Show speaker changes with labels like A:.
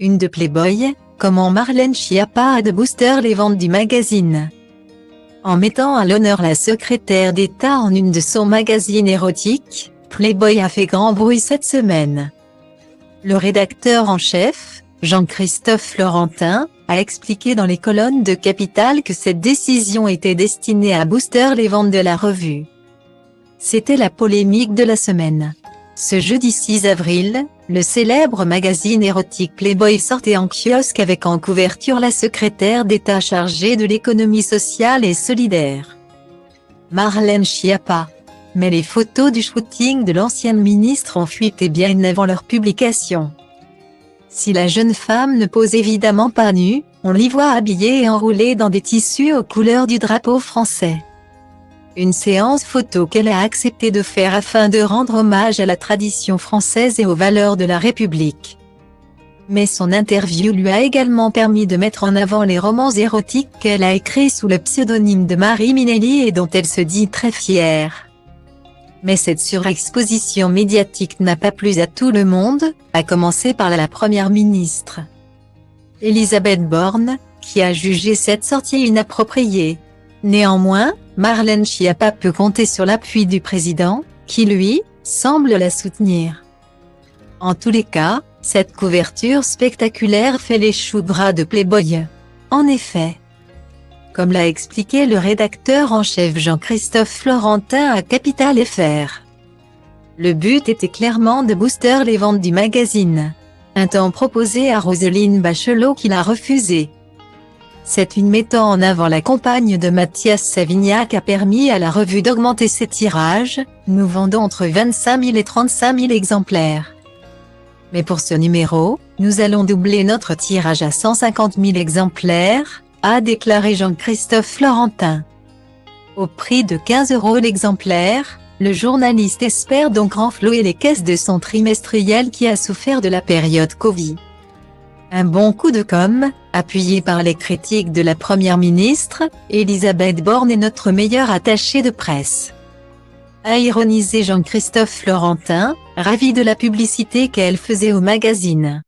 A: Une de Playboy, comment Marlène Schiappa a de booster les ventes du magazine. En mettant à l'honneur la secrétaire d'État en une de son magazine érotique, Playboy a fait grand bruit cette semaine. Le rédacteur en chef, Jean-Christophe Florentin, a expliqué dans les colonnes de Capital que cette décision était destinée à booster les ventes de la revue. C'était la polémique de la semaine. Ce jeudi 6 avril, le célèbre magazine érotique Playboy sortait en kiosque avec en couverture la secrétaire d'État chargée de l'économie sociale et solidaire, Marlène Schiappa. Mais les photos du shooting de l'ancienne ministre ont fuité bien avant leur publication. Si la jeune femme ne pose évidemment pas nue, on l'y voit habillée et enroulée dans des tissus aux couleurs du drapeau français. Une séance photo qu'elle a accepté de faire afin de rendre hommage à la tradition française et aux valeurs de la République. Mais son interview lui a également permis de mettre en avant les romans érotiques qu'elle a écrits sous le pseudonyme de Marie Minelli et dont elle se dit très fière. Mais cette surexposition médiatique n'a pas plu à tout le monde, à commencer par la première ministre, Elisabeth Borne, qui a jugé cette sortie inappropriée. Néanmoins, Marlène Schiappa peut compter sur l'appui du président, qui lui, semble la soutenir. En tous les cas, cette couverture spectaculaire fait les choux gras de Playboy. En effet, comme l'a expliqué le rédacteur en chef Jean-Christophe Florentin à Capital FR, le but était clairement de booster les ventes du magazine. Un temps proposé à Roselyne Bachelot qui l'a refusé. C'est une mettant en avant la campagne de Mathias Savignac a permis à la revue d'augmenter ses tirages, nous vendons entre 25 000 et 35 000 exemplaires. Mais pour ce numéro, nous allons doubler notre tirage à 150 000 exemplaires, a déclaré Jean-Christophe Florentin. Au prix de 15 € l'exemplaire, le journaliste espère donc renflouer les caisses de son trimestriel qui a souffert de la période Covid. Un bon coup de com', appuyé par les critiques de la première ministre, Elisabeth Borne est notre meilleure attachée de presse, a ironisé Jean-Christophe Florentin, ravi de la publicité qu'elle faisait au magazine.